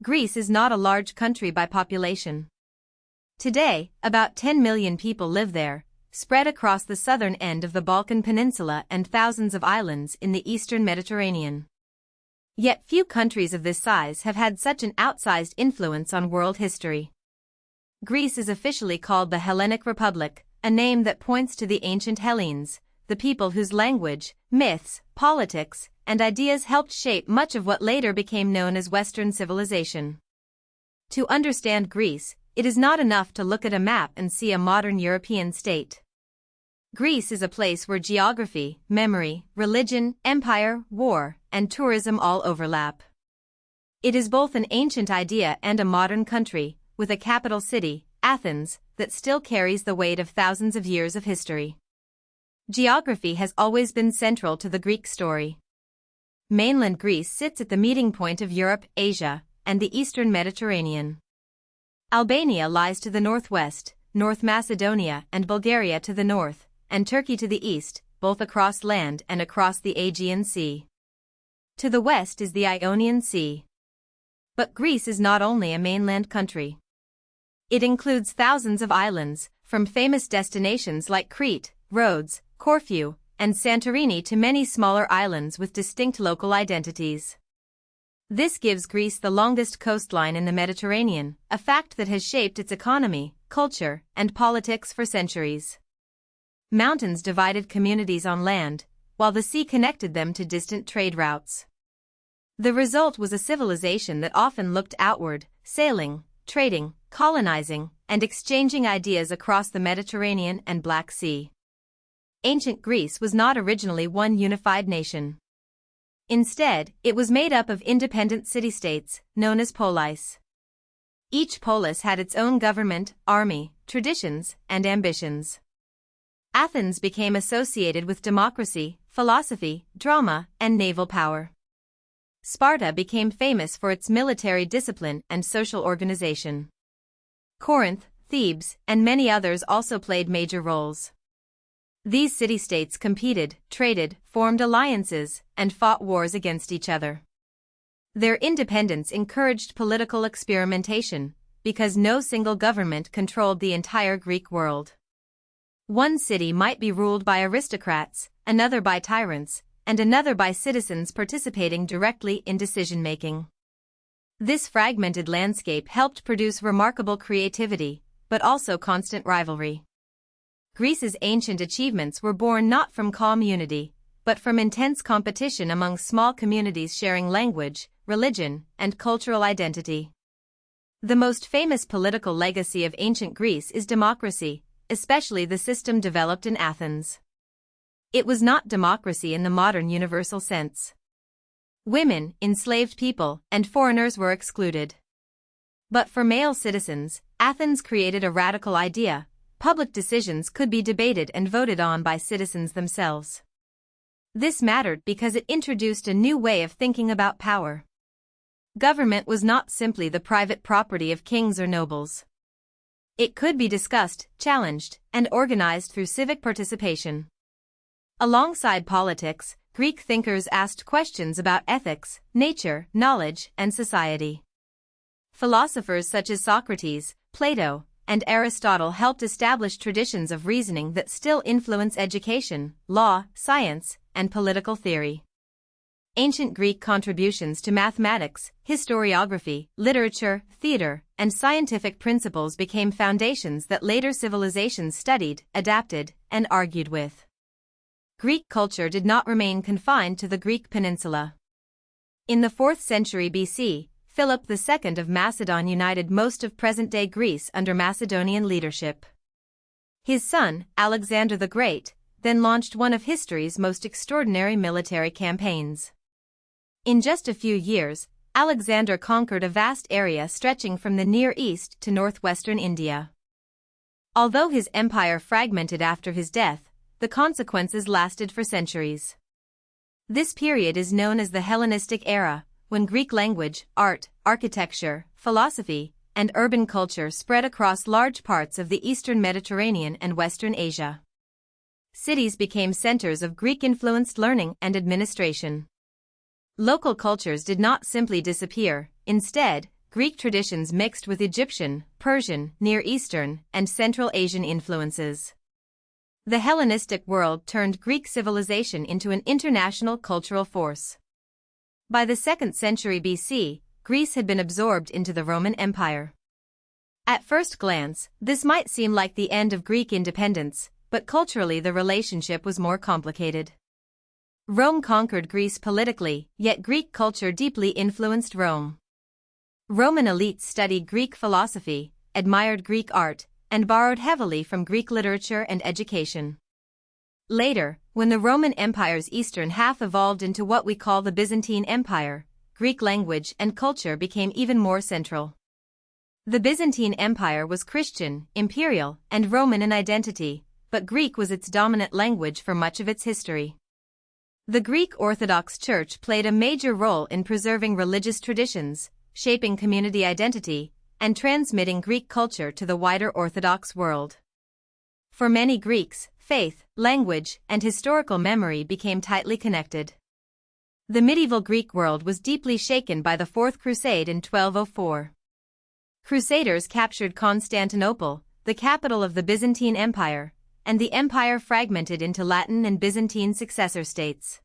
Greece is not a large country by population. Today, about 10 million people live there, spread across the southern end of the Balkan Peninsula and thousands of islands in the eastern Mediterranean. Yet few countries of this size have had such an outsized influence on world history. Greece is officially called the Hellenic Republic, a name that points to the ancient Hellenes, the people whose language, myths, politics, and ideas helped shape much of what later became known as Western civilization. To understand Greece, it is not enough to look at a map and see a modern European state. Greece is a place where geography, memory, religion, empire, war, and tourism all overlap. It is both an ancient idea and a modern country, with a capital city, Athens, that still carries the weight of thousands of years of history. Geography has always been central to the Greek story. Mainland Greece sits at the meeting point of Europe, Asia, and the eastern Mediterranean. Albania lies to the northwest, North Macedonia and Bulgaria to the north, and Turkey to the east, both across land and across the Aegean Sea. To the west is the Ionian Sea. But Greece is not only a mainland country. It includes thousands of islands, from famous destinations like Crete, Rhodes, Corfu, and Santorini to many smaller islands with distinct local identities. This gives Greece the longest coastline in the Mediterranean, a fact that has shaped its economy, culture, and politics for centuries. Mountains divided communities on land, while the sea connected them to distant trade routes. The result was a civilization that often looked outward, sailing, trading, colonizing, and exchanging ideas across the Mediterranean and Black Sea. Ancient Greece was not originally one unified nation. Instead, it was made up of independent city-states, known as polis. Each polis had its own government, army, traditions, and ambitions. Athens became associated with democracy, philosophy, drama, and naval power. Sparta became famous for its military discipline and social organization. Corinth, Thebes, and many others also played major roles. These city-states competed, traded, formed alliances, and fought wars against each other. Their independence encouraged political experimentation, because no single government controlled the entire Greek world. One city might be ruled by aristocrats, another by tyrants, and another by citizens participating directly in decision-making. This fragmented landscape helped produce remarkable creativity, but also constant rivalry. Greece's ancient achievements were born not from calm unity, but from intense competition among small communities sharing language, religion, and cultural identity. The most famous political legacy of ancient Greece is democracy, especially the system developed in Athens. It was not democracy in the modern universal sense. Women, enslaved people, and foreigners were excluded. But for male citizens, Athens created a radical idea: public decisions could be debated and voted on by citizens themselves. This mattered because it introduced a new way of thinking about power. Government was not simply the private property of kings or nobles. It could be discussed, challenged, and organized through civic participation. Alongside politics, Greek thinkers asked questions about ethics, nature, knowledge, and society. Philosophers such as Socrates, Plato, and Aristotle helped establish traditions of reasoning that still influence education, law, science, and political theory. Ancient Greek contributions to mathematics, historiography, literature, theater, and scientific principles became foundations that later civilizations studied, adapted, and argued with. Greek culture did not remain confined to the Greek peninsula. In the 4th century BC, Philip II of Macedon united most of present-day Greece under Macedonian leadership. His son, Alexander the Great, then launched one of history's most extraordinary military campaigns. In just a few years, Alexander conquered a vast area stretching from the Near East to northwestern India. Although his empire fragmented after his death, the consequences lasted for centuries. This period is known as the Hellenistic era, when Greek language, art, architecture, philosophy, and urban culture spread across large parts of the eastern Mediterranean and western Asia. Cities became centers of Greek-influenced learning and administration. Local cultures did not simply disappear, instead, Greek traditions mixed with Egyptian, Persian, Near Eastern, and Central Asian influences. The Hellenistic world turned Greek civilization into an international cultural force. By the 2nd century BC, Greece had been absorbed into the Roman Empire. At first glance, this might seem like the end of Greek independence, but culturally the relationship was more complicated. Rome conquered Greece politically, yet Greek culture deeply influenced Rome. Roman elites studied Greek philosophy, admired Greek art, and borrowed heavily from Greek literature and education. Later, when the Roman Empire's eastern half evolved into what we call the Byzantine Empire, Greek language and culture became even more central. The Byzantine Empire was Christian, imperial, and Roman in identity, but Greek was its dominant language for much of its history. The Greek Orthodox Church played a major role in preserving religious traditions, shaping community identity, and transmitting Greek culture to the wider Orthodox world. For many Greeks, faith, language, and historical memory became tightly connected. The medieval Greek world was deeply shaken by the Fourth Crusade in 1204. Crusaders captured Constantinople, the capital of the Byzantine Empire, and the empire fragmented into Latin and Byzantine successor states.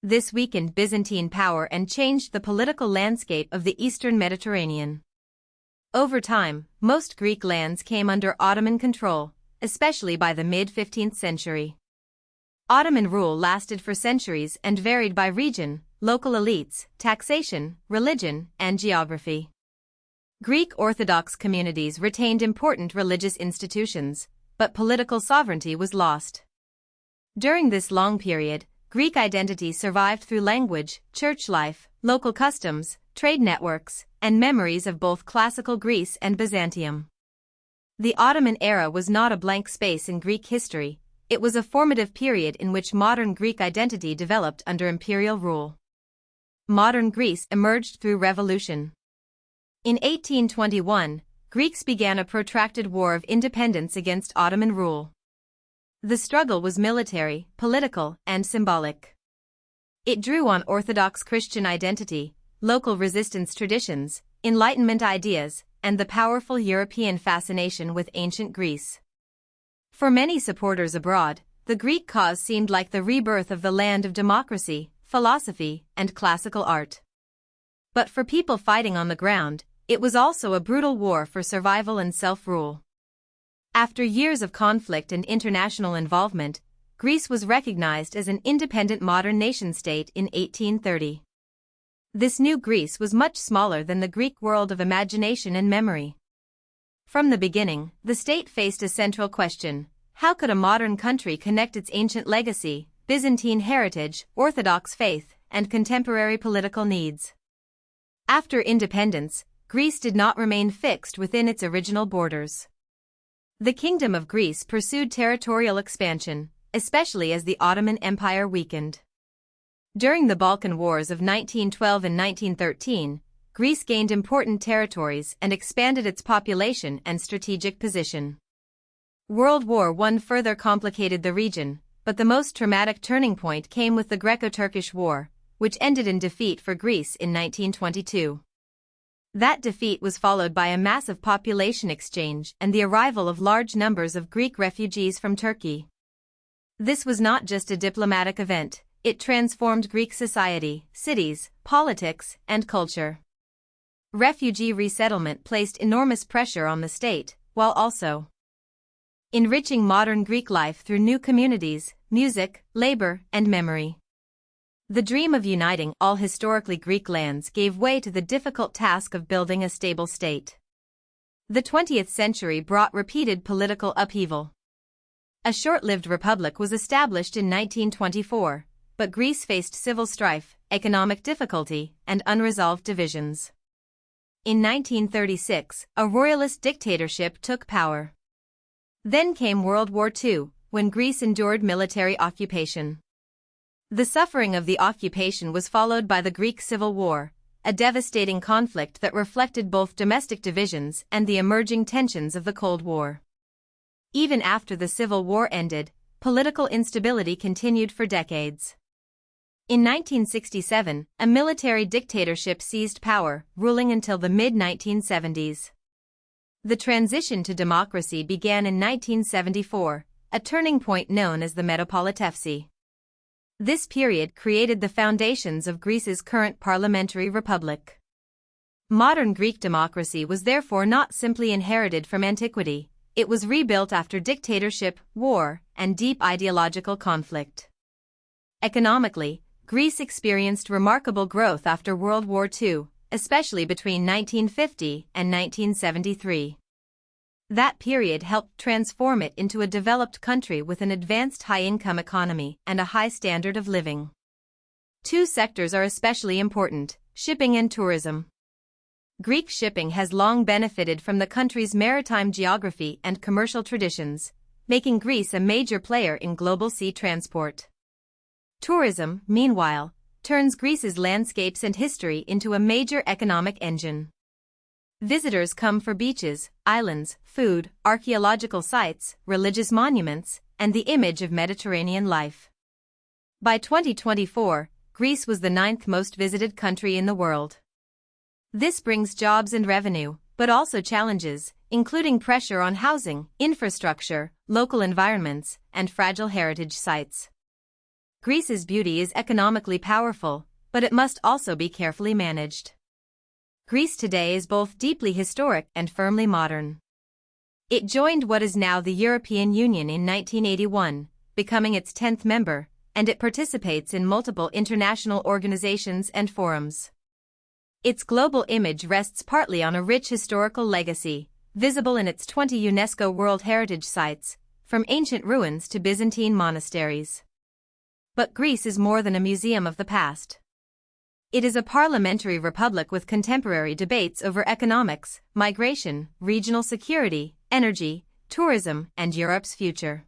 This weakened Byzantine power and changed the political landscape of the Eastern Mediterranean. Over time, most Greek lands came under Ottoman control, especially by the mid-15th century. Ottoman rule lasted for centuries and varied by region, local elites, taxation, religion, and geography. Greek Orthodox communities retained important religious institutions, but political sovereignty was lost. During this long period, Greek identity survived through language, church life, local customs, trade networks, and memories of both classical Greece and Byzantium. The Ottoman era was not a blank space in Greek history, it was a formative period in which modern Greek identity developed under imperial rule. Modern Greece emerged through revolution. In 1821, Greeks began a protracted war of independence against Ottoman rule. The struggle was military, political, and symbolic. It drew on Orthodox Christian identity, local resistance traditions, Enlightenment ideas, and the powerful European fascination with ancient Greece. For many supporters abroad, the Greek cause seemed like the rebirth of the land of democracy, philosophy, and classical art. But for people fighting on the ground, it was also a brutal war for survival and self-rule. After years of conflict and international involvement, Greece was recognized as an independent modern nation-state in 1830. This new Greece was much smaller than the Greek world of imagination and memory. From the beginning, the state faced a central question: how could a modern country connect its ancient legacy, Byzantine heritage, Orthodox faith, and contemporary political needs? After independence, Greece did not remain fixed within its original borders. The Kingdom of Greece pursued territorial expansion, especially as the Ottoman Empire weakened. During the Balkan Wars of 1912 and 1913, Greece gained important territories and expanded its population and strategic position. World War I further complicated the region, but the most traumatic turning point came with the Greco-Turkish War, which ended in defeat for Greece in 1922. That defeat was followed by a massive population exchange and the arrival of large numbers of Greek refugees from Turkey. This was not just a diplomatic event, it transformed Greek society, cities, politics, and culture. Refugee resettlement placed enormous pressure on the state, while also enriching modern Greek life through new communities, music, labor, and memory. The dream of uniting all historically Greek lands gave way to the difficult task of building a stable state. The 20th century brought repeated political upheaval. A short-lived republic was established in 1924, but Greece faced civil strife, economic difficulty, and unresolved divisions. In 1936, a royalist dictatorship took power. Then came World War II, when Greece endured military occupation. The suffering of the occupation was followed by the Greek Civil War, a devastating conflict that reflected both domestic divisions and the emerging tensions of the Cold War. Even after the Civil War ended, political instability continued for decades. In 1967, a military dictatorship seized power, ruling until the mid-1970s. The transition to democracy began in 1974, a turning point known as the Metapolitefsi. This period created the foundations of Greece's current parliamentary republic. Modern Greek democracy was therefore not simply inherited from antiquity, it was rebuilt after dictatorship, war, and deep ideological conflict. Economically, Greece experienced remarkable growth after World War II, especially between 1950 and 1973. That period helped transform it into a developed country with an advanced high-income economy and a high standard of living. Two sectors are especially important: shipping and tourism. Greek shipping has long benefited from the country's maritime geography and commercial traditions, making Greece a major player in global sea transport. Tourism, meanwhile, turns Greece's landscapes and history into a major economic engine. Visitors come for beaches, islands, food, archaeological sites, religious monuments, and the image of Mediterranean life. By 2024, Greece was the 9th most visited country in the world. This brings jobs and revenue, but also challenges, including pressure on housing, infrastructure, local environments, and fragile heritage sites. Greece's beauty is economically powerful, but it must also be carefully managed. Greece today is both deeply historic and firmly modern. It joined what is now the European Union in 1981, becoming its 10th member, and it participates in multiple international organizations and forums. Its global image rests partly on a rich historical legacy, visible in its 20 UNESCO World Heritage Sites, from ancient ruins to Byzantine monasteries. But Greece is more than a museum of the past. It is a parliamentary republic with contemporary debates over economics, migration, regional security, energy, tourism, and Europe's future.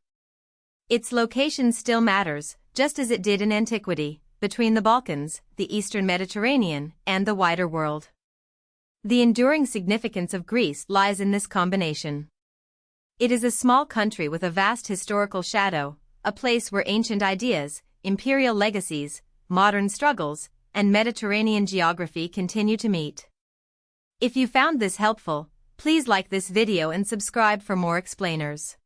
Its location still matters, just as it did in antiquity, between the Balkans, the Eastern Mediterranean, and the wider world. The enduring significance of Greece lies in this combination. It is a small country with a vast historical shadow, a place where ancient ideas, imperial legacies, modern struggles, and Mediterranean geography continue to meet. If you found this helpful, please like this video and subscribe for more explainers.